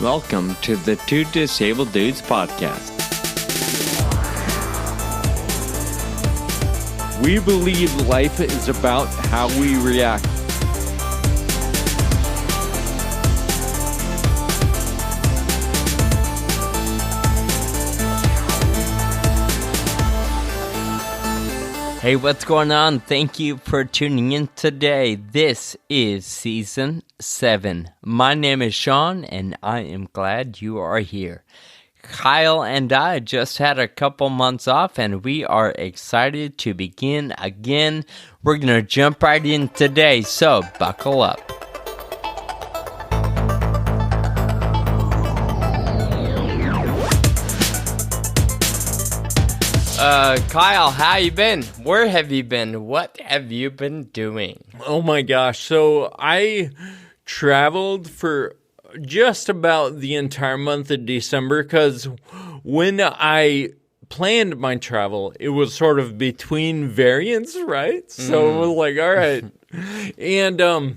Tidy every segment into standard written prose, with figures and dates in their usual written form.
Welcome to the Two Disabled Dudes podcast. We believe life is about how we react. Hey, what's going on? Thank you for tuning in today. This is Season 7. My name is Sean, and I am glad you are here. Kyle and I just had a couple months off, and we are excited to begin again. We're going to jump right in today, so buckle up. Kyle, how you been? Where have you been? What have you been doing? Oh my gosh. So I traveled for just about the entire month of December because when I planned my travel, it was sort of between variants, right? So it was like, all right. And,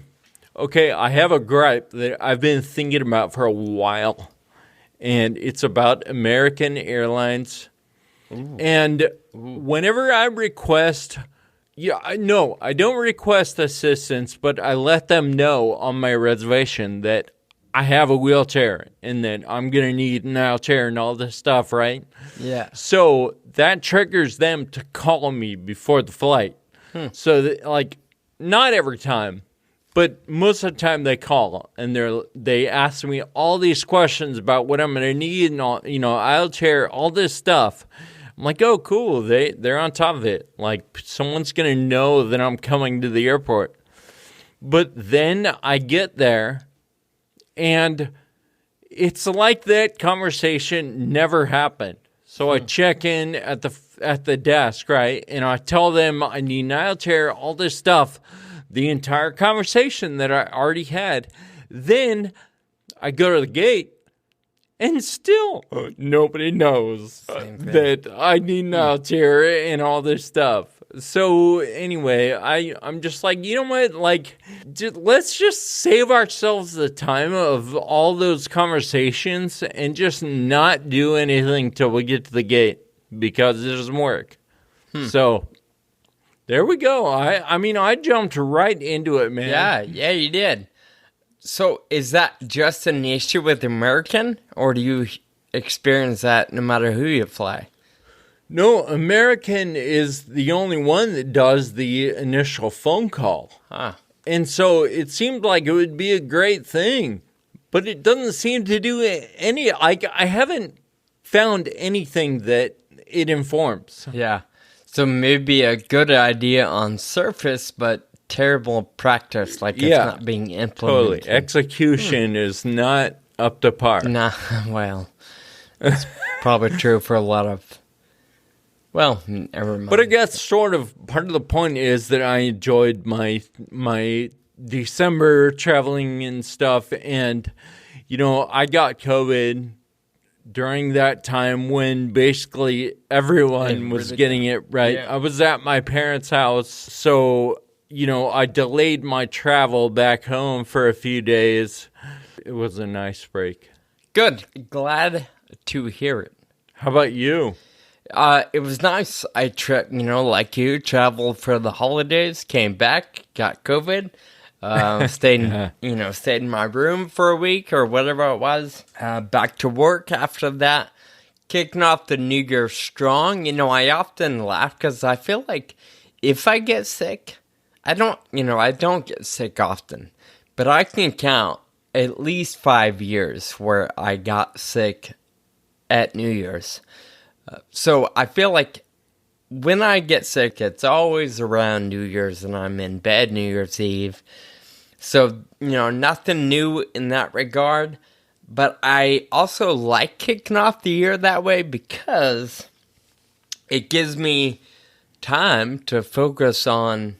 okay, I have a gripe that I've been thinking about for a while, and it's about American Airlines. Ooh. And whenever I request, I don't request assistance, but I let them know on my reservation that I have a wheelchair and that I'm going to need an wheelchair and all this stuff, right? Yeah. So that triggers them to call me before the flight. So that, like, not every time, but most of the time they call and they ask me all these questions about what I'm going to need and all, wheelchair, all this stuff. I'm like, oh, cool. They're on top of it. Like, someone's going to know that I'm coming to the airport. But then I get there, and it's like that conversation never happened. So I check in at the desk, right? And I tell them I need an wheelchair, all this stuff, the entire conversation that I already had. Then I go to the gate. And still, nobody knows that I need an wheelchair and all this stuff. So anyway, I'm just like, you know what? Like, let's just save ourselves the time of all those conversations and just not do anything till we get to the gate because it doesn't work. So there we go. I jumped right into it, man. Yeah, you did. So is that just an issue with American, or do you experience that no matter who you fly? No, American is the only one that does the initial phone call. And so it seemed like it would be a great thing, but it doesn't seem to do any, like, I haven't found anything that it informs. Yeah. So maybe a good idea on surface, but terrible practice, like it's not being implemented. Totally. Execution is not up to par. Nah, well, it's probably true for a lot of, never mind. But I guess sort of part of the point is that I enjoyed my December traveling and stuff, and, I got COVID during that time when basically everyone was getting it, right? Yeah. I was at my parents' house, so I delayed my travel back home for a few days. It was a nice break. Good. Glad to hear it. How about you? It was nice. I like you, traveled for the holidays, came back, got COVID, stayed in my room for a week or whatever it was. Back to work after that, kicking off the New Year strong. I often laugh because I feel like if I get sick, I don't get sick often, but I can count at least 5 years where I got sick at New Year's. So I feel like when I get sick, it's always around New Year's and I'm in bed New Year's Eve. So, nothing new in that regard, but I also like kicking off the year that way because it gives me time to focus on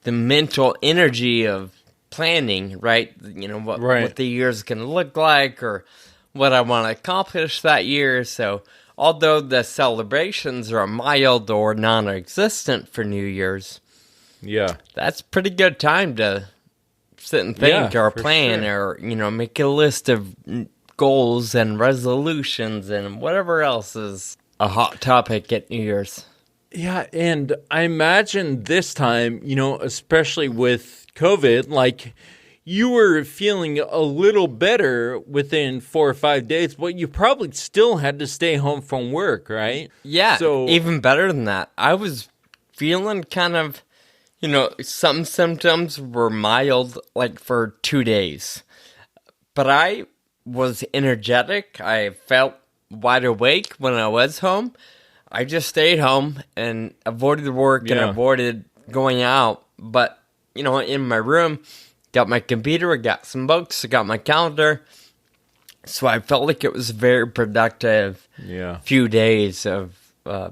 the mental energy of planning, right? What the year's going to look like or what I want to accomplish that year. So although the celebrations are mild or non-existent for New Year's, that's pretty good time to sit and think or plan or, make a list of goals and resolutions and whatever else is a hot topic at New Year's. Yeah, and I imagine this time, especially with COVID, like you were feeling a little better within 4 or 5 days, but you probably still had to stay home from work, right? Yeah, So even better than that. I was feeling kind of, some symptoms were mild, like for 2 days. But I was energetic. I felt wide awake when I was home. I just stayed home and avoided work and avoided going out. But, in my room, got my computer, I got some books, I got my calendar. So I felt like it was a very productive few days of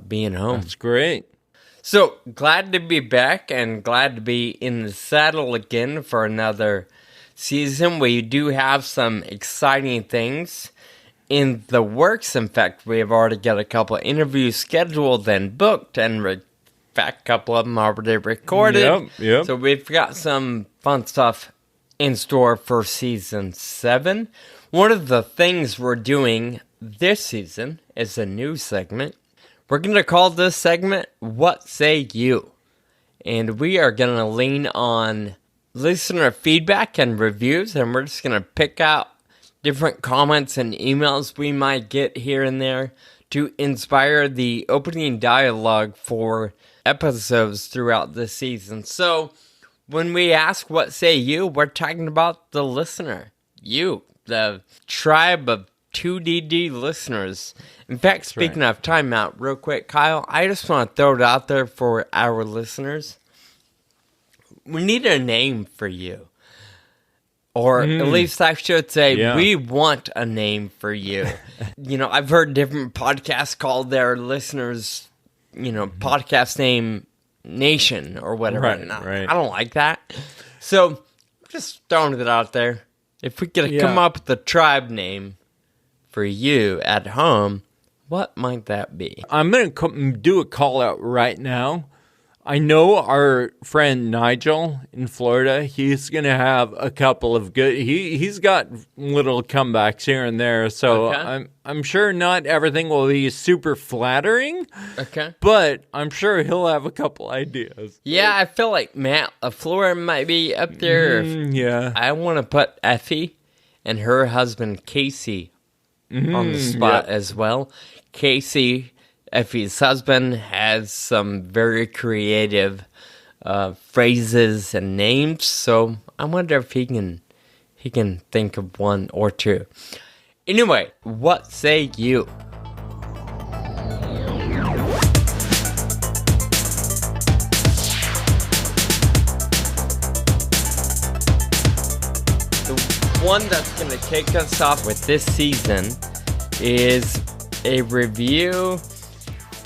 being home. That's great. So glad to be back and glad to be in the saddle again for another season. We do have some exciting things in the works. In fact, we have already got a couple of interviews scheduled and booked, and in fact, a couple of them already recorded. Yep. So we've got some fun stuff in store for season 7. One of the things we're doing this season is a new segment. We're going to call this segment, What Say You? And we are going to lean on listener feedback and reviews, and we're just going to pick out different comments and emails we might get here and there to inspire the opening dialogue for episodes throughout the season. So when we ask what say you, we're talking about the listener. You, the tribe of 2DD listeners. In fact, speaking of timeout, real quick, Kyle, I just want to throw it out there for our listeners. We need a name for you. Or at least I should say, we want a name for you. I've heard different podcasts call their listeners, podcast name Nation or whatever. Right. I don't like that. So, just throwing it out there. If we could come up with a tribe name for you at home, what might that be? I'm going to do a call out right now. I know our friend Nigel in Florida, he's going to have a couple of good, he's got little comebacks here and there, so I'm sure not everything will be super flattering, but I'm sure he'll have a couple ideas. Yeah, I feel like Matt LaFleur might be up there. I want to put Effie and her husband Casey on the spot as well. Casey, Effie's husband, has some very creative phrases and names, so I wonder if he can think of one or two. Anyway, what say you? The one that's going to kick us off with this season is a review.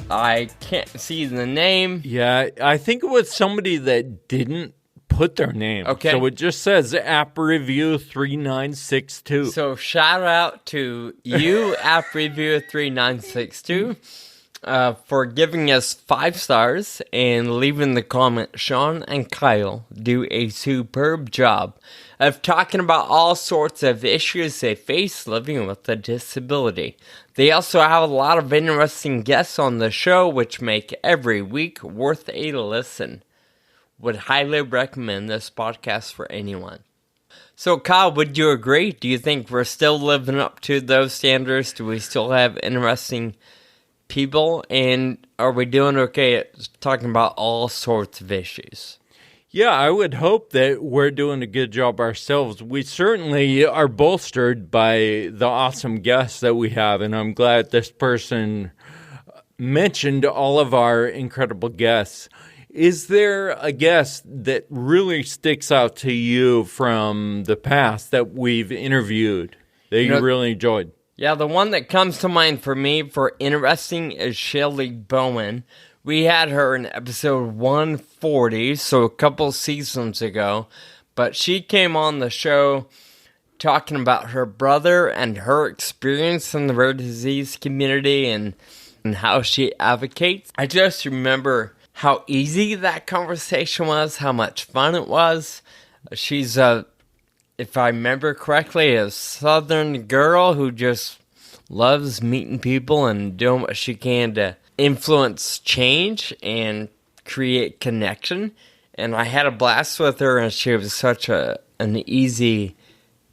I can't see the name. Yeah, I think it was somebody that didn't put their name. Okay. So it just says App Review 3962. So shout out to you, App Review 3962, for giving us 5 stars and leaving the comment. Sean and Kyle do a superb job of talking about all sorts of issues they face living with a disability. They also have a lot of interesting guests on the show, which make every week worth a listen. Would highly recommend this podcast for anyone. So, Kyle, would you agree? Do you think we're still living up to those standards? Do we still have interesting people? And are we doing okay at talking about all sorts of issues? Yeah, I would hope that we're doing a good job ourselves. We certainly are bolstered by the awesome guests that we have, and I'm glad this person mentioned all of our incredible guests. Is there a guest that really sticks out to you from the past that we've interviewed that you really enjoyed? Yeah, the one that comes to mind for me for interesting is Shelley Bowen. We had her in episode 140, so a couple seasons ago, but she came on the show talking about her brother and her experience in the rare disease community and how she advocates. I just remember how easy that conversation was, how much fun it was. She's a if I remember correctly, a Southern girl who just loves meeting people and doing what she can to influence change and create connection. And I had a blast with her, and she was such an easy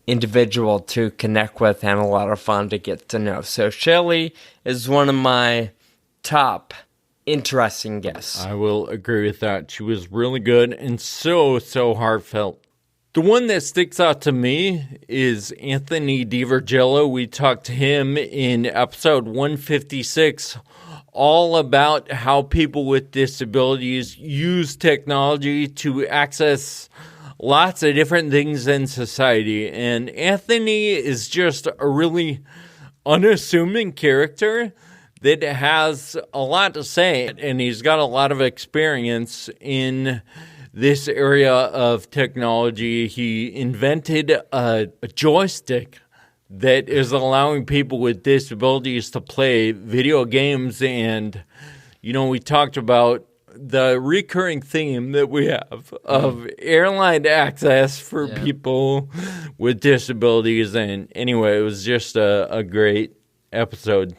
individual to connect with and a lot of fun to get to know. So Shelly is one of my top interesting guests. I will agree with that. She was really good and so heartfelt. The one that sticks out to me is Anthony DiVirgilio. We talked to him in episode 156, all about how people with disabilities use technology to access lots of different things in society. And Anthony is just a really unassuming character that has a lot to say, and he's got a lot of experience in this area of technology. He invented a joystick that is allowing people with disabilities to play video games. And, we talked about the recurring theme that we have of airline access for people with disabilities. And anyway, it was just a great episode.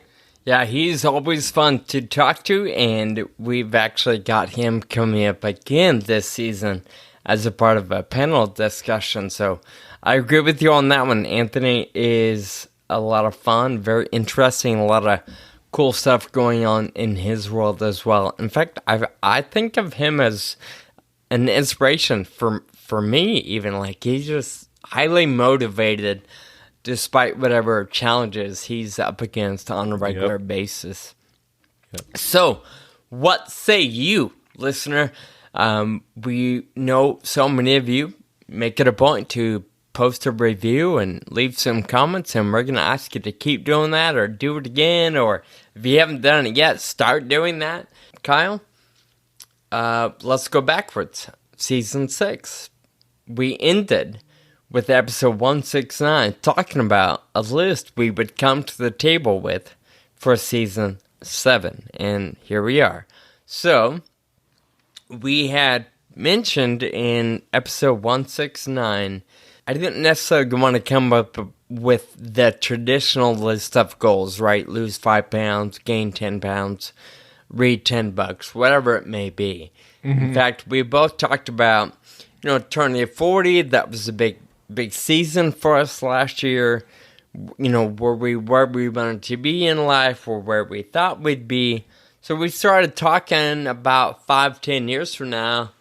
Yeah, he's always fun to talk to, and we've actually got him coming up again this season as a part of a panel discussion. So I agree with you on that one. Anthony is a lot of fun, very interesting, a lot of cool stuff going on in his world as well. In fact, I think of him as an inspiration for me, even. Like, he's just highly motivated despite whatever challenges he's up against on a regular basis. So, what say you, listener? We know so many of you make it a point to post a review and leave some comments, and we're going to ask you to keep doing that or do it again, or if you haven't done it yet, start doing that. Kyle, let's go backwards. Season 6. We ended with episode 169, talking about a list we would come to the table with for season 7. And here we are. So, we had mentioned in episode 169, I didn't necessarily want to come up with the traditional list of goals, right? Lose 5 pounds, gain 10 pounds, read $10, whatever it may be. Mm-hmm. In fact, we both talked about, turning 40. That was a big season for us last year. Where we wanted to be in life, or where we thought we'd be. So we started talking about 5-10 years from now,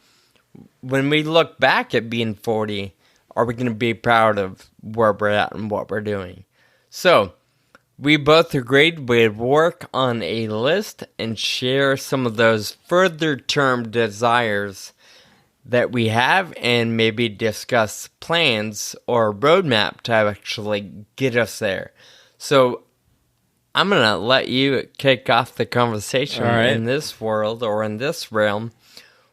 when we look back at being 40, are we going to be proud of where we're at and what we're doing? So we both agreed we'd work on a list and share some of those further term desires that we have, and maybe discuss plans or roadmap to actually get us there. So I'm going to let you kick off the conversation in this world, or in this realm.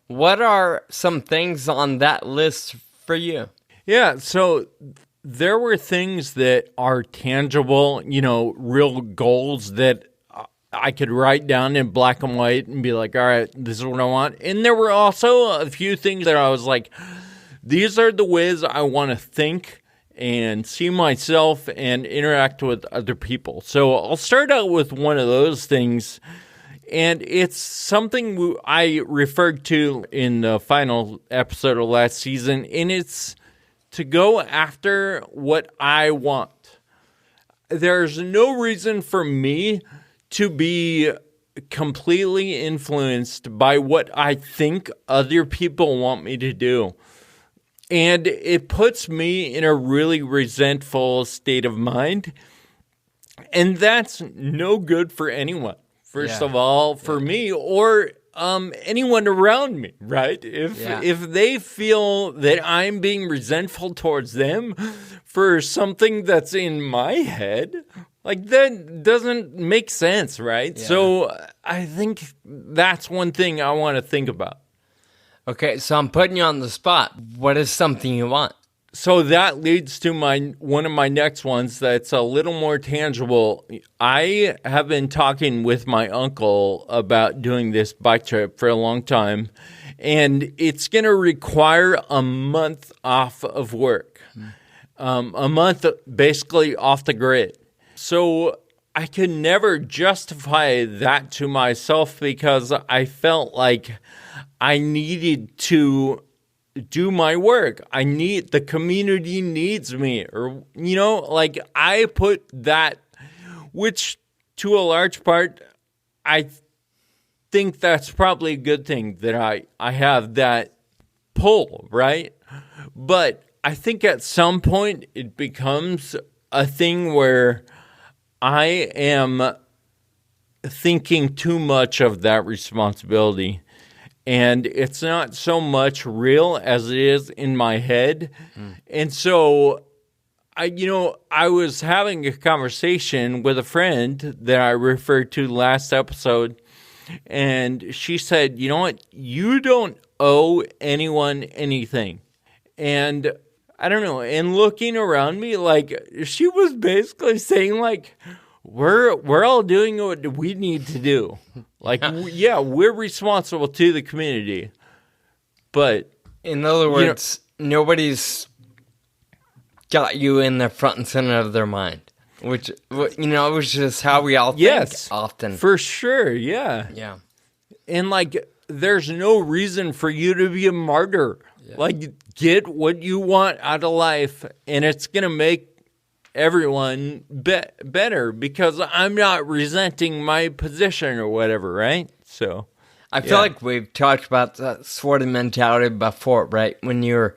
What are some things on that list for you? Yeah, so there were things that are tangible, real goals that I could write down in black and white and be like, all right, this is what I want. And there were also a few things that I was like, these are the ways I want to think and see myself and interact with other people. So I'll start out with one of those things. And it's something I referred to in the final episode of last season. And it's to go after what I want. There's no reason for me to be completely influenced by what I think other people want me to do. And it puts me in a really resentful state of mind. And that's no good for anyone. First of all, for me, or anyone around me, right? If they feel that I'm being resentful towards them for something that's in my head, like, that doesn't make sense, right? Yeah. So I think that's one thing I want to think about. Okay, so I'm putting you on the spot. What is something you want? So that leads to one of my next ones that's a little more tangible. I have been talking with my uncle about doing this bike trip for a long time, and it's going to require a month off of work. a month basically off the grid. So I could never justify that to myself because I felt like I needed to do my work. The community needs me, or, like I put that, which to a large part, I think that's probably a good thing that I have that pull, right? But I think at some point it becomes a thing where I am thinking too much of that responsibility. And it's not so much real as it is in my head. And so, I was having a conversation with a friend that I referred to last episode. And she said, you know what? You don't owe anyone anything. And I don't know. And looking around me, like, she was basically saying, like, we're all doing what we need to do. Like, we're responsible to the community. But in other words, nobody's got you in the front and center of their mind. Which, is just how we all think often. For sure, yeah. Yeah. And, like, there's no reason for you to be a martyr. Yeah. Like, get what you want out of life, and it's going to make everyone better because I'm not resenting my position or whatever, right? So I feel like we've talked about that sort of mentality before, right? When you're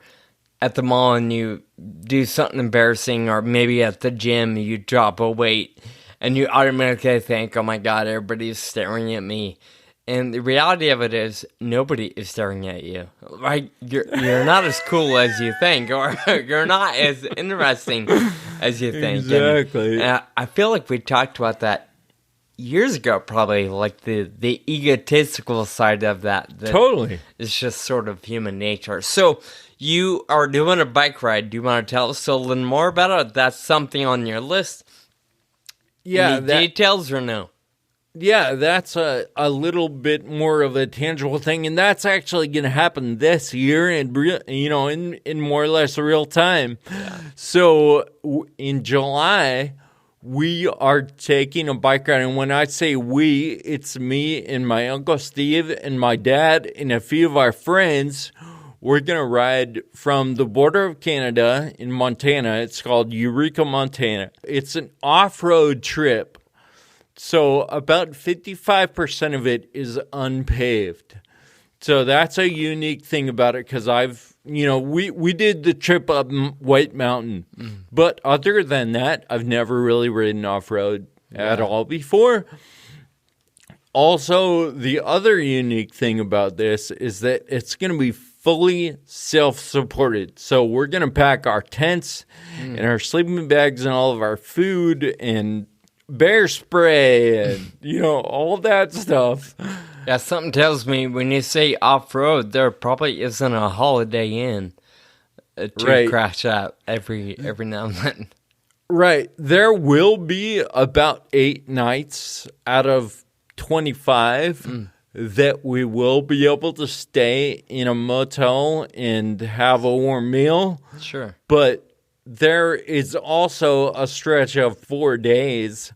at the mall and you do something embarrassing, or maybe at the gym you drop a weight and you automatically think, oh my God, everybody's staring at me. And the reality of it is, nobody is staring at you. Right? You're not as cool as you think, or you're not as interesting as you think. Exactly. And I feel like we talked about that years ago, probably, like the egotistical side of that. Totally. It's just sort of human nature. So you are doing a bike ride. Do you want to tell us a little more about it? That's something on your list. Yeah. Any details or no? Yeah, that's a little bit more of a tangible thing, and that's actually going to happen this year, and in more or less real time. Yeah. So in July, we are taking a bike ride, and when I say we, it's me and my Uncle Steve and my dad and a few of our friends. We're going to ride from the border of Canada in Montana. It's called Eureka, Montana. It's an off-road trip. So about 55% of it is unpaved. So that's a unique thing about it because we did the trip up White Mountain. But other than that, I've never really ridden off-road at all before. Also, the other unique thing about this is that it's going to be fully self-supported. So we're going to pack our tents and our sleeping bags and all of our food and bear spray and, all that stuff. Yeah, something tells me when you say off-road, there probably isn't a Holiday Inn to crash out every now and then. Right. There will be about 8 nights out of 25 that we will be able to stay in a motel and have a warm meal. Sure. But there is also a stretch of 4 days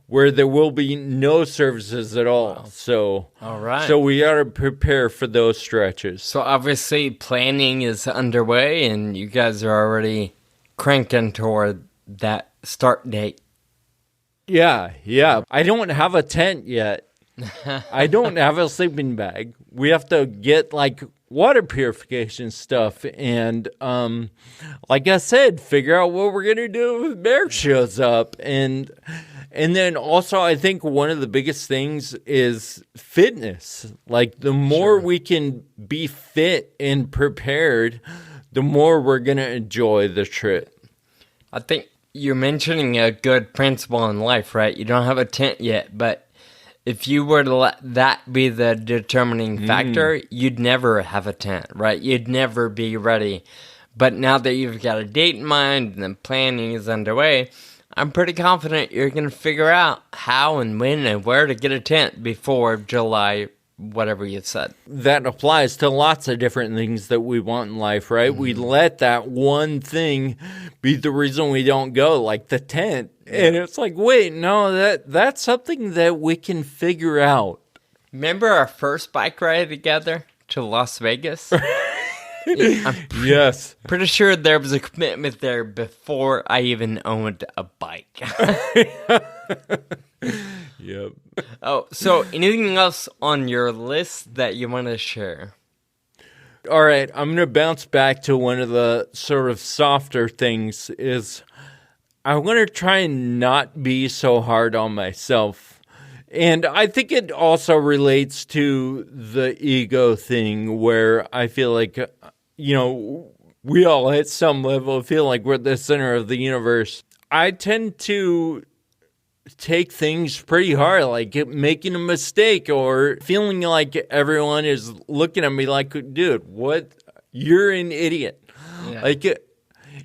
where there will be no services at all. Wow. So, all right. So we got to prepare for those stretches. So obviously planning is underway, and you guys are already cranking toward that start date. Yeah. I don't have a tent yet. I don't have a sleeping bag. We have to get water purification stuff and like I said, figure out what we're gonna do if bear shows up. And then also I think one of the biggest things is fitness. Like the more we can be fit and prepared, the more we're gonna enjoy the trip. I think you're mentioning a good principle in life, right? You don't have a tent yet, but if you were to let that be the determining factor, you'd never have a tent, right? You'd never be ready. But now that you've got a date in mind and the planning is underway, I'm pretty confident you're going to figure out how and when and where to get a tent before July whatever you said. That applies to lots of different things that we want in life, right? We let that one thing be the reason we don't go, like the tent. And it's like, wait, no, that's something that we can figure out. Remember our first bike ride together to Las Vegas? Yes. Pretty sure there was a commitment there before I even owned a bike. Yep. Oh, so anything else on your list that you want to share? All right, I'm going to bounce back to one of the sort of softer things is I want to try and not be so hard on myself. And I think it also relates to the ego thing where I feel like, we all at some level feel like we're the center of the universe. I tend to take things pretty hard, like making a mistake or feeling like everyone is looking at me like, dude, what? You're an idiot. Yeah. Like,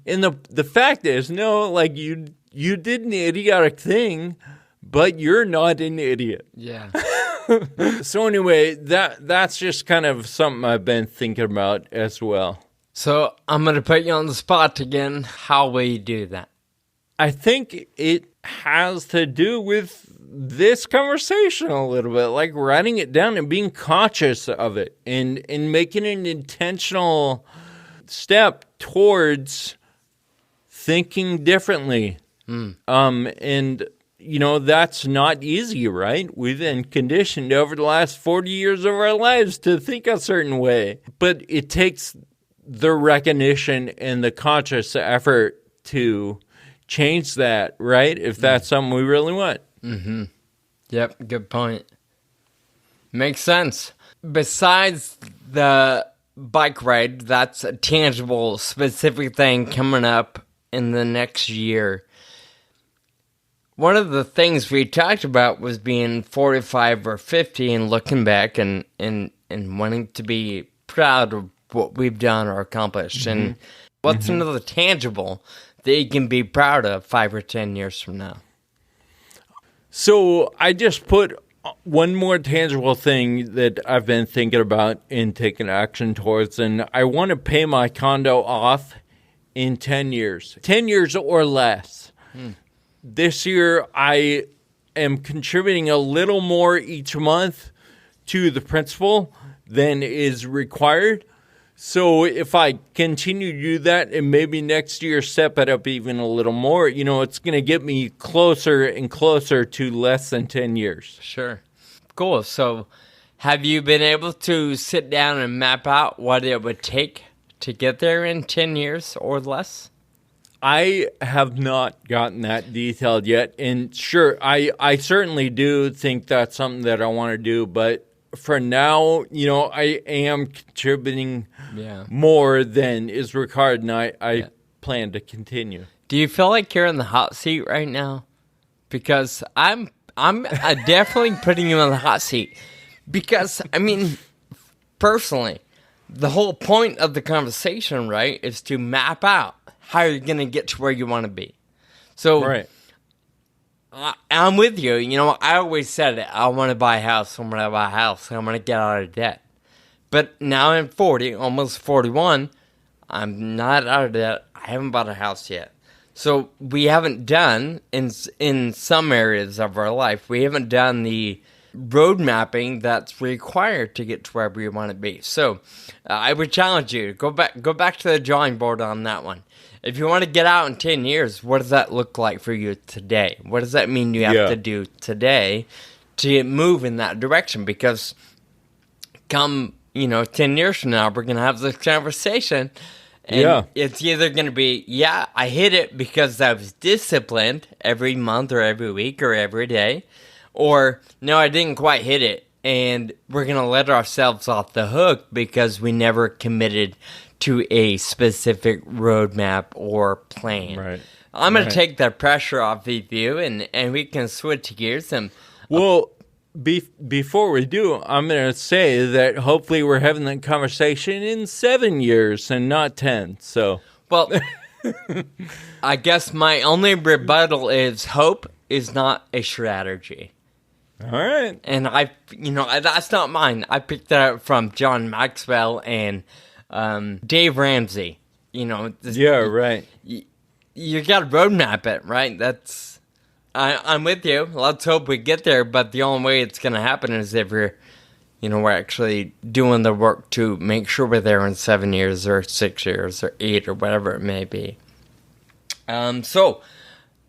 and the fact is, no, like you did an idiotic thing, but you're not an idiot. Yeah. So anyway, that's just kind of something I've been thinking about as well. So I'm going to put you on the spot again. How will you do that? I think it has to do with this conversation a little bit, like writing it down and being conscious of it and making an intentional step towards thinking differently. And that's not easy, right? We've been conditioned over the last 40 years of our lives to think a certain way. But it takes the recognition and the conscious effort to change that, right? If that's something we really want. Mm-hmm. Yep, good point. Makes sense. Besides the bike ride, that's a tangible, specific thing coming up in the next year. One of the things we talked about was being 45 or 50 and looking back and wanting to be proud of what we've done or accomplished. And what's another tangible that you can be proud of 5 or 10 years from now? So I just put one more tangible thing that I've been thinking about and taking action towards, and I want to pay my condo off in 10 years. 10 years or less. This year, I am contributing a little more each month to the principal than is required. So if I continue to do that and maybe next year step it up even a little more, it's going to get me closer and closer to less than 10 years. Sure. Cool. So have you been able to sit down and map out what it would take to get there in 10 years or less? I have not gotten that detailed yet. And sure, I certainly do think that's something that I want to do. But for now, I am contributing more than is required, and I plan to continue. Do you feel like you're in the hot seat right now? Because I'm definitely putting you in the hot seat. Because, personally, the whole point of the conversation, right, is to map out how you're going to get to where you want to be. So, right. I'm with you. I always said it. I want to buy a house. I'm going to buy a house. I'm going to get out of debt. But now I'm 40, almost 41. I'm not out of debt. I haven't bought a house yet. So we haven't done, in some areas of our life, we haven't done the road mapping that's required to get to where we want to be. So I would challenge you to go back to the drawing board on that one. If you want to get out in 10 years, what does that look like for you today? What does that mean you have to do today to move in that direction? Because come, 10 years from now, we're going to have this conversation. And it's either going to be, I hit it because I was disciplined every month or every week or every day. Or, no, I didn't quite hit it. And we're going to let ourselves off the hook because we never committed to a specific roadmap or plan. Right. I'm going to take that pressure off of you, and we can switch gears. And well, before we do, I'm going to say that hopefully we're having that conversation in 7 years and not 10. So, well, I guess my only rebuttal is hope is not a strategy. All right. And that's not mine. I picked that up from John Maxwell and Dave Ramsey. Yeah, right. You got to roadmap it, right? I'm with you. Let's hope we get there, but the only way it's going to happen is if we're actually doing the work to make sure we're there in 7 years or 6 years or 8 or whatever it may be. So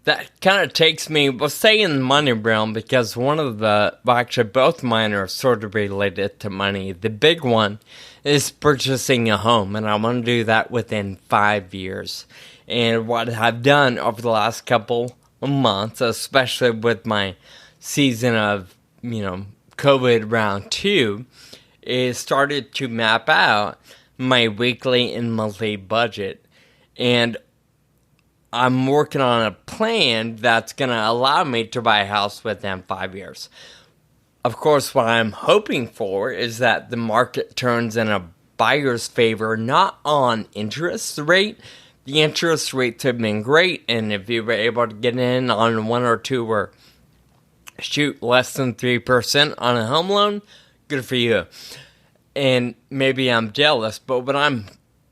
that kind of takes me, we'll stay in the money realm because actually both mine are sort of related to money. The big one is purchasing a home, and I want to do that within 5 years. And what I've done over the last couple of months, especially with my season of, COVID round 2, is started to map out my weekly and monthly budget. And I'm working on a plan that's going to allow me to buy a house within 5 years. Of course, what I'm hoping for is that the market turns in a buyer's favor, not on interest rate. The interest rates have been great, and if you were able to get in on 1 or 2 or less than 3% on a home loan, good for you. And maybe I'm jealous, but what I'm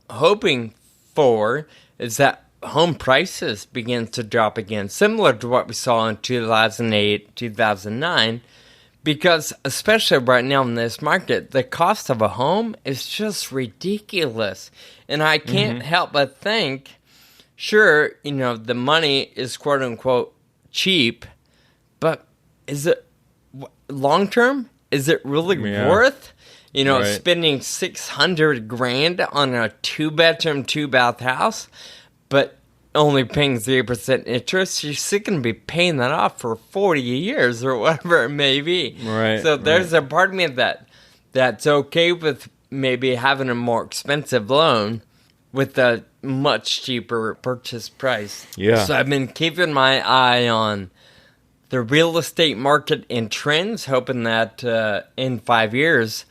hoping for is that home prices begin to drop again, similar to what we saw in 2008, 2009, because especially right now in this market, the cost of a home is just ridiculous. And I can't help but think, sure, the money is quote unquote cheap, but is it long term? Is it really worth, spending $600,000 on a 2-bedroom, 2-bath house, but only paying 3% interest? You're still going to be paying that off for 40 years or whatever it may be. Right. So there's a part of me that's okay with maybe having a more expensive loan with a much cheaper purchase price. Yeah. So I've been keeping my eye on the real estate market and trends, hoping that in 5 years,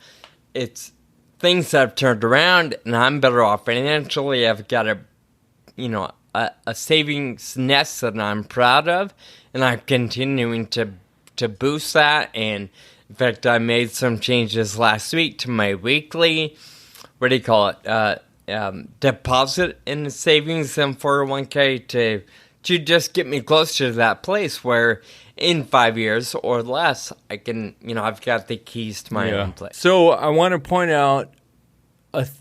it's things have turned around and I'm better off financially. I've got a savings nest that I'm proud of, and I'm continuing to boost that. And in fact, I made some changes last week to my weekly, deposit in the savings and 401k to just get me closer to that place where in 5 years or less, I can, I've got the keys to my own place. So I want to point out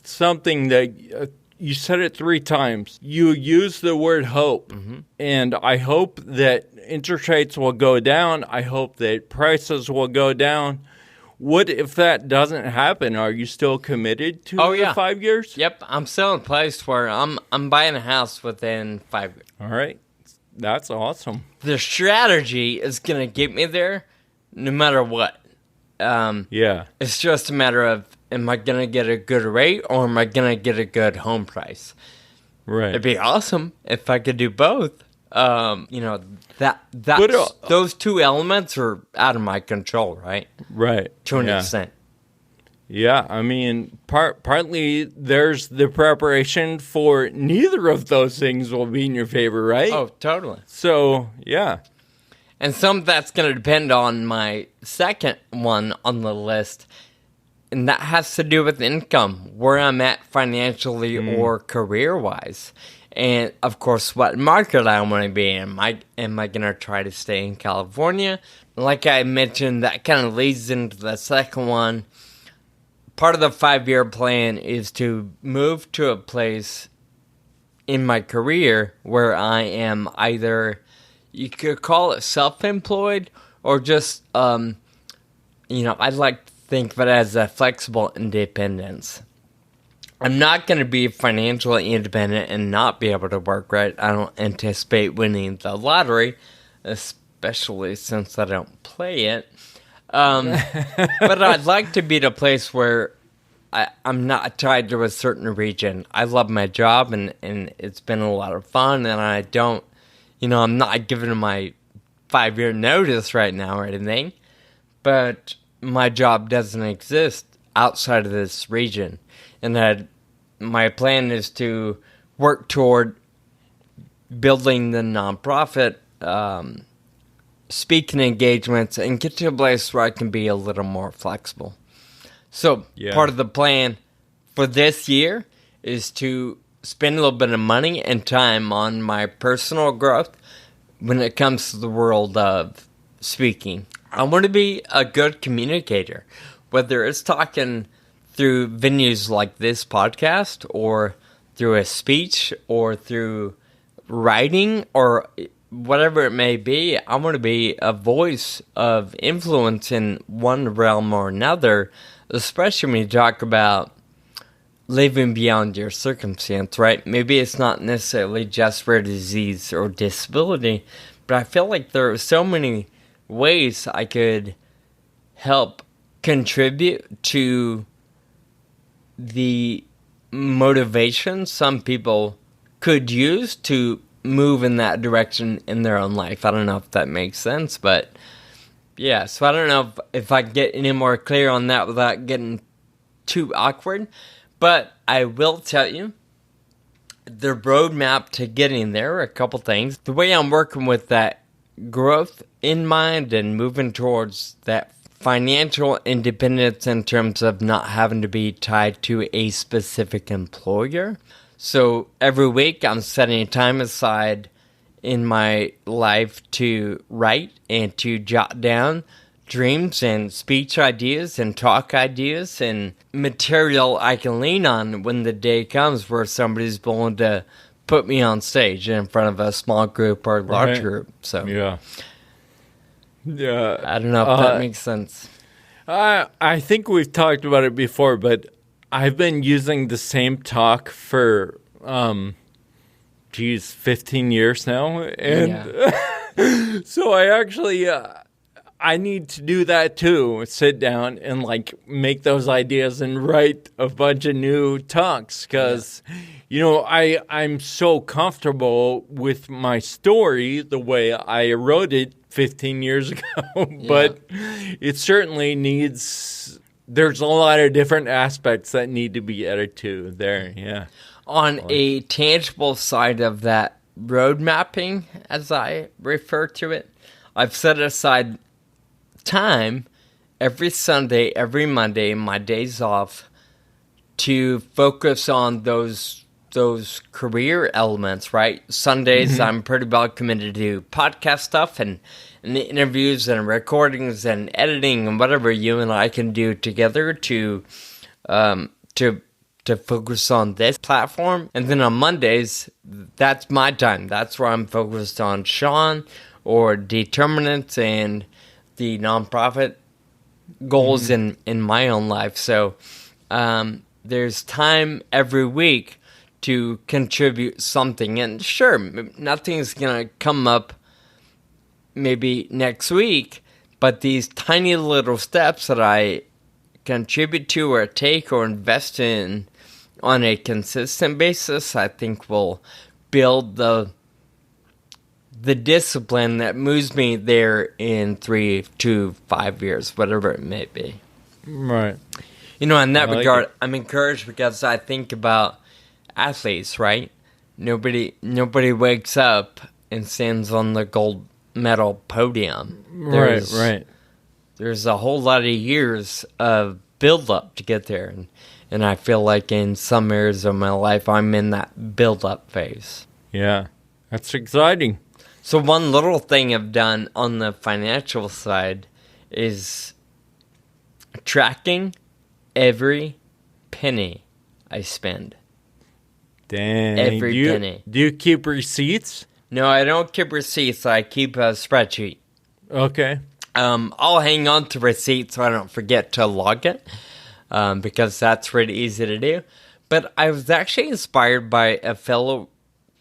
something that you said it 3 times. You used the word hope, and I hope that interest rates will go down. I hope that prices will go down. What if that doesn't happen? Are you still committed to the 5 years? Yep, I'm still in a place where I'm buying a house within 5 years. All right. That's awesome. The strategy is going to get me there no matter what. It's just a matter of, am I going to get a good rate or am I going to get a good home price? Right. It'd be awesome if I could do both. Those 2 elements are out of my control, right? Right. To an extent. Yeah, I mean, partly there's the preparation for neither of those things will be in your favor, right? Oh, totally. So, yeah. And some of that's going to depend on my second one on the list, and that has to do with income, where I'm at financially or career-wise. And, of course, what market I want to be in. Am I going to try to stay in California? Like I mentioned, that kind of leads into the second one. Part of the 5-year plan is to move to a place in my career where I am either, you could call it self-employed, or just, I'd like to think of it as a flexible independence. I'm not going to be financially independent and not be able to work, right? I don't anticipate winning the lottery, especially since I don't play it. But I'd like to be at a place where I'm not tied to a certain region. I love my job, and it's been a lot of fun, and I don't, I'm not giving my 5-year notice right now or anything, but my job doesn't exist outside of this region. And my plan is to work toward building the nonprofit speaking engagements and get to a place where I can be a little more flexible. So part of the plan for this year is to spend a little bit of money and time on my personal growth when it comes to the world of speaking. I want to be a good communicator, whether it's talking through venues like this podcast or through a speech or through writing or whatever it may be. I want to be a voice of influence in one realm or another, especially when you talk about living beyond your circumstance, right? Maybe it's not necessarily just rare disease or disability, but I feel like there are so many ways I could help contribute to the motivation some people could use to move in that direction in their own life. I don't know if that makes sense, but yeah, so I don't know if I can get any more clear on that without getting too awkward, but I will tell you the roadmap to getting there are a couple things. The way I'm working with that growth in mind and moving towards that financial independence in terms of not having to be tied to a specific employer. So every week I'm setting time aside in my life to write and to jot down dreams and speech ideas and talk ideas and material I can lean on when the day comes where somebody's willing to put me on stage in front of a small group or a large group. So yeah, I don't know if that makes sense. I think we've talked about it before, but I've been using the same talk for 15 years now, and so I actually I need to do that too. Sit down and like make those ideas and write a bunch of new talks because I'm so comfortable with my story the way I wrote it 15 years ago, but it certainly needs. There's a lot of different aspects that need to be added to there. Yeah. On a tangible side of that road mapping, as I refer to it, I've set aside time every Sunday, every Monday, my days off, to focus on those career elements, right? Sundays, I'm pretty well committed to podcast stuff and the interviews and recordings and editing and whatever you and I can do together to focus on this platform. And then on Mondays, that's my time. That's where I'm focused on Sean or Determinants and the nonprofit goals in my own life. So there's time every week to contribute something. And sure, nothing's going to come up maybe next week, but these tiny little steps that I contribute to or take or invest in on a consistent basis, I think will build the discipline that moves me there in 3 to 5 years, whatever it may be. Right. In that regard, I'm encouraged because I think about athletes, right? Nobody wakes up and stands on the gold medal podium. Right. There's a whole lot of years of build-up to get there, and I feel like in some areas of my life, I'm in that build-up phase. Yeah, that's exciting. So one little thing I've done on the financial side is tracking every penny I spend. Dang. Every penny. Do you keep receipts? No, I don't keep receipts. I keep a spreadsheet. Okay. I'll hang on to receipts so I don't forget to log it, because that's really easy to do. But I was actually inspired by a fellow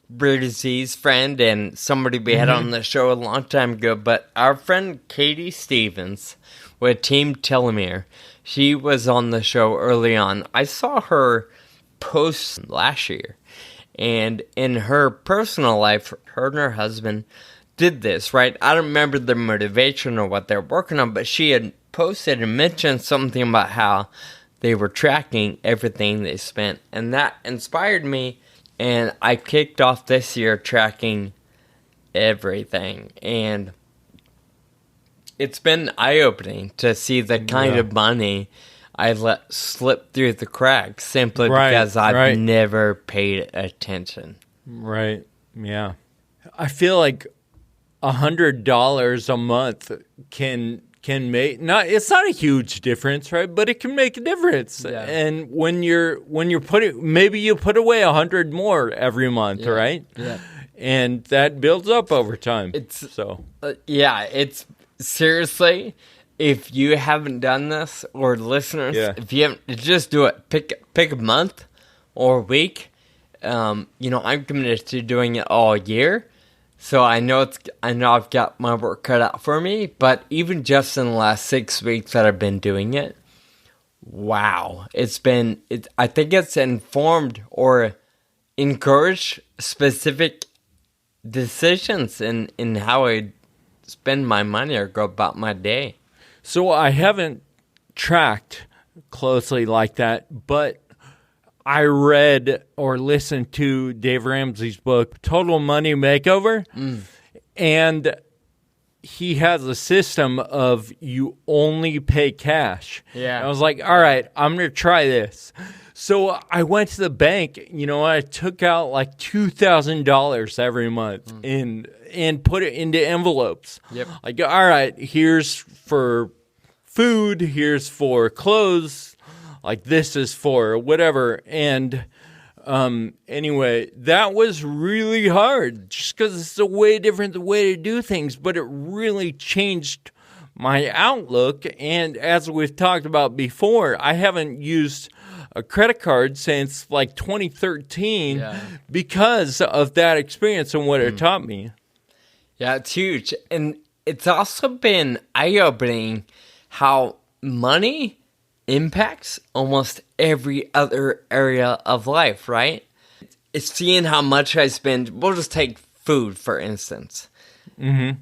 rare disease friend and somebody we had on the show a long time ago. But our friend Katie Stevens with Team Telomere, she was on the show early on. I saw her post last year. And in her personal life, her and her husband did this, right? I don't remember their motivation or what they're working on, but she had posted and mentioned something about how they were tracking everything they spent. And that inspired me, and I kicked off this year tracking everything. And it's been eye-opening to see the kind of money I let slip through the cracks simply because I've never paid attention. Right. Yeah. I feel like $100 a month can make it's not a huge difference, right? But it can make a difference. Yeah. And when you're putting, maybe you put away 100 more every month, right? Yeah. And that builds up over time. It's seriously, if you haven't done this, or listeners, if you haven't, just do it. Pick a month or a week. I'm committed to doing it all year. So I know I've got my work cut out for me, but even just in the last 6 weeks that I've been doing it, wow, I think it's informed or encouraged specific decisions in how I spend my money or go about my day. So I haven't tracked closely like that, but I read or listened to Dave Ramsey's book, Total Money Makeover, and he has a system of you only pay cash. Yeah. I was like, all right, I'm going to try this. So I went to the bank, I took out like $2,000 every month and put it into envelopes. Yep. Like, all right, here's for food, here's for clothes, like this is for whatever. And anyway, that was really hard just because it's a way different way to do things, but it really changed my outlook. And as we've talked about before, I haven't used a credit card since like 2013 because of that experience and what it taught me. Yeah, it's huge. And it's also been eye-opening how money impacts almost every other area of life, right? It's seeing how much I spend. We'll just take food, for instance. Mm-hmm.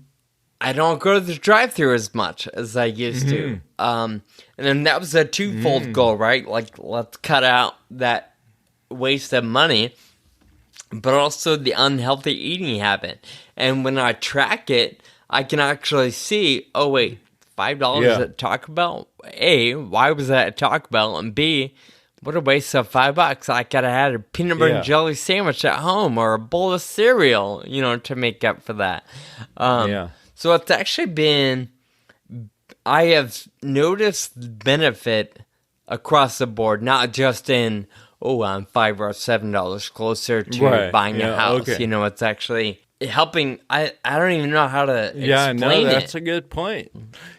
I don't go to the drive-thru as much as I used to. And then that was a twofold goal, right? Like, let's cut out that waste of money, but also the unhealthy eating habit. And when I track it, I can actually see, oh, wait, $5 at Taco Bell? A, why was that at Taco Bell? And B, what a waste of $5. I could have had a peanut butter and jelly sandwich at home or a bowl of cereal, to make up for that. So it's actually been, I have noticed the benefit across the board, not just in, I'm $5 or $7 closer to buying a house. Okay. It's actually helping. I don't even know how to explain it. That's a good point.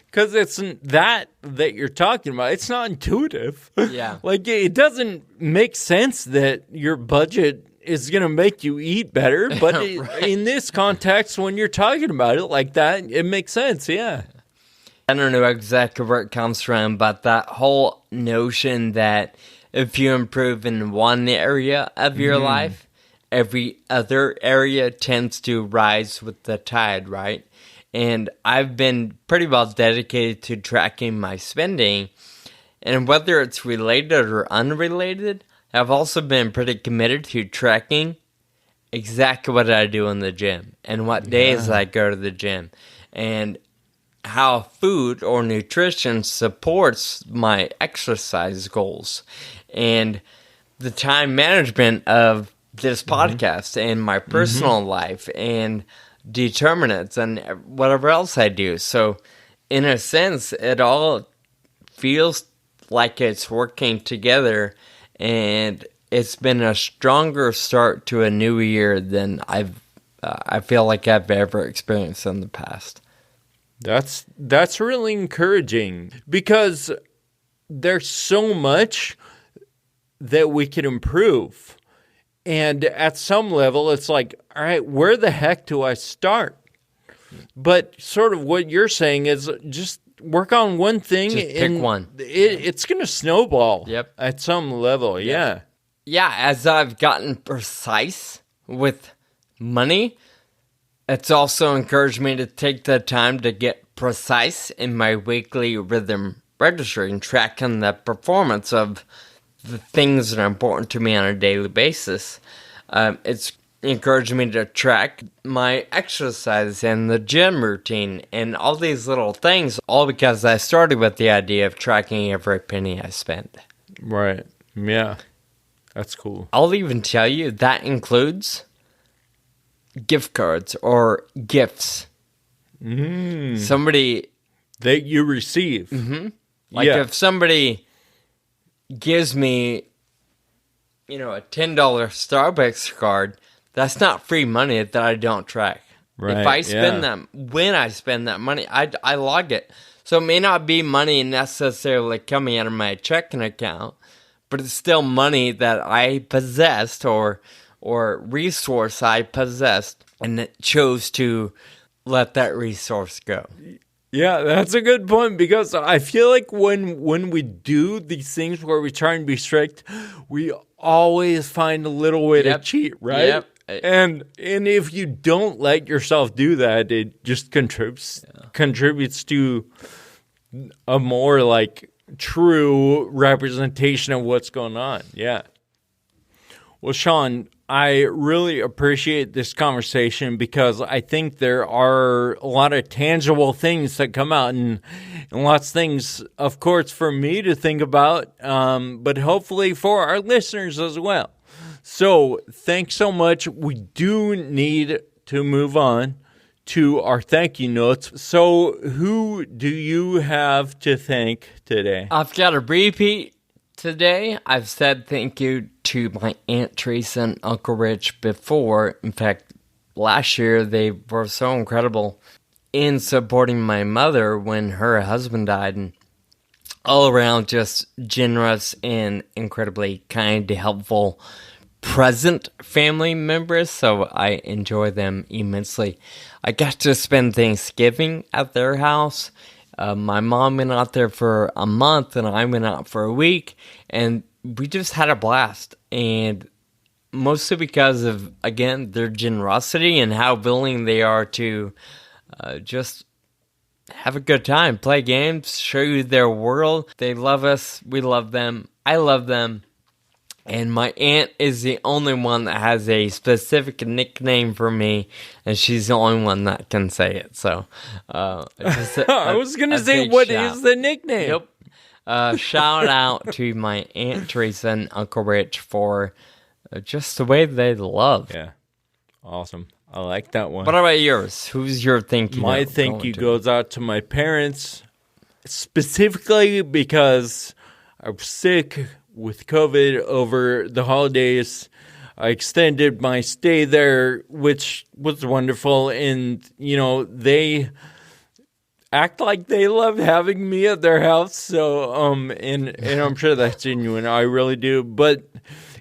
Because it's that you're talking about. It's not intuitive. Yeah. Like, it doesn't make sense that your budget is going to make you eat better. But in this context, when you're talking about it like that, it makes sense. Yeah. I don't know exactly where it comes from, but that whole notion that if you improve in one area of your life, every other area tends to rise with the tide, right? And I've been pretty well dedicated to tracking my spending. And whether it's related or unrelated, I've also been pretty committed to tracking exactly what I do in the gym and what days I go to the gym and how food or nutrition supports my exercise goals and the time management of this podcast and my personal life and determinants and whatever else I do. So in a sense, it all feels like it's working together, and it's been a stronger start to a new year than I feel like I've ever experienced in the past. That's really encouraging because there's so much that we can improve. And at some level, it's like, all right, where the heck do I start? But sort of what you're saying is just work on one thing. Just pick one. It's going to snowball at some level, yeah. Yeah, as I've gotten precise with money, it's also encouraged me to take the time to get precise in my weekly rhythm registry and tracking the performance of the things that are important to me on a daily basis. It's encouraged me to track my exercise and the gym routine and all these little things, all because I started with the idea of tracking every penny I spend. Right. Yeah. That's cool. I'll even tell you that includes gift cards or gifts. Somebody that you receive. Like if somebody gives me, a $10 Starbucks card, that's not free money that I don't track. Right, if I spend when I spend that money, I log it. So it may not be money necessarily coming out of my checking account, but it's still money that I possessed or resource I possessed and chose to let that resource go. Yeah, that's a good point, because I feel like when we do these things where we try and be strict, we always find a little way to cheat, right? Yep. And if you don't let yourself do that, it just contributes to a more like true representation of what's going on. Yeah. Well, Sean, I really appreciate this conversation, because I think there are a lot of tangible things that come out, and lots of things, of course, for me to think about, but hopefully for our listeners as well. So thanks so much. We do need to move on to our thank you notes. So who do you have to thank today? I've got a repeat. Today, I've said thank you to my Aunt Teresa and Uncle Rich before. In fact, last year, they were so incredible in supporting my mother when her husband died. And all around, just generous and incredibly kind, helpful, present family members. So I enjoy them immensely. I got to spend Thanksgiving at their house. My mom went out there for a month, and I went out for a week, and we just had a blast. And mostly because of, again, their generosity and how willing they are to just have a good time, play games, show you their world. They love us. We love them. I love them. And my aunt is the only one that has a specific nickname for me, and she's the only one that can say it. So, I was going to say, what is the nickname? Yep. Shout out to my Aunt Teresa and Uncle Rich for just the way they love. Yeah. Awesome. I like that one. What about yours? Who's your thank you? My thank you goes out to my parents, specifically because I was sick with COVID over the holidays. I extended my stay there, which was wonderful. And, they act like they love having me at their house. So, and I'm sure that's genuine. I really do. But,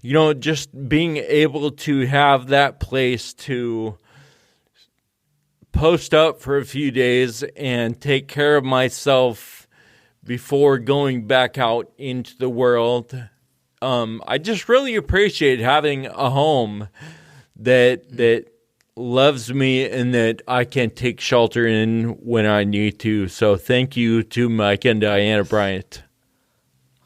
just being able to have that place to post up for a few days and take care of myself before going back out into the world. I just really appreciate having a home that loves me and that I can take shelter in when I need to. So thank you to Mike and Diana Bryant.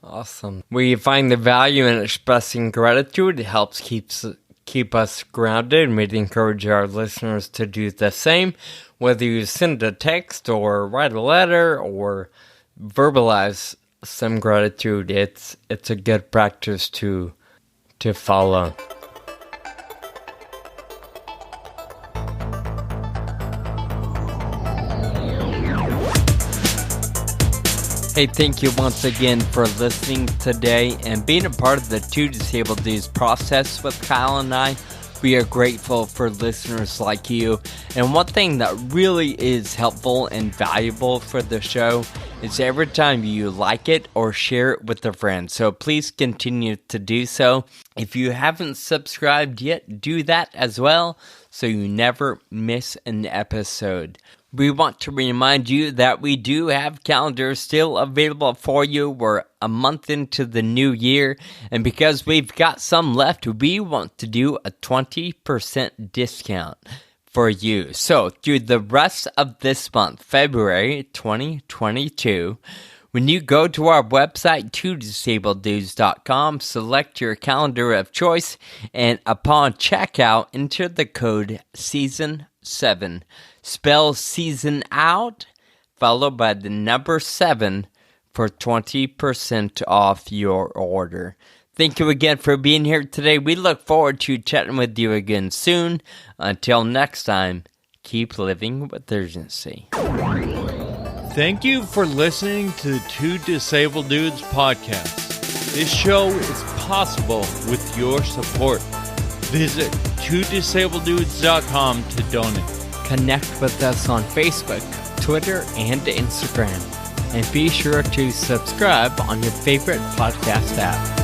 Awesome. We find the value in expressing gratitude. It helps keep us grounded, and we'd encourage our listeners to do the same. Whether you send a text or write a letter or verbalize some gratitude, it's a good practice to follow. Hey, thank you once again for listening today and being a part of the Two Disabled Dudes process with Kyle and I. We are grateful for listeners like you. And one thing that really is helpful and valuable for the show is every time you like it or share it with a friend. So please continue to do so. If you haven't subscribed yet, do that as well so you never miss an episode. We want to remind you that we do have calendars still available for you. We're a month into the new year, and because we've got some left, we want to do a 20% discount for you. So through the rest of this month, February 2022, When you go to our website, twodisableddudes.com, select your calendar of choice, and upon checkout, enter the code SEASON7. Spell season out, followed by the number 7 for 20% off your order. Thank you again for being here today. We look forward to chatting with you again soon. Until next time, keep living with urgency. Thank you for listening to the Two Disabled Dudes podcast. This show is possible with your support. Visit twodisableddudes.com to donate. Connect with us on Facebook, Twitter, and Instagram. And be sure to subscribe on your favorite podcast app.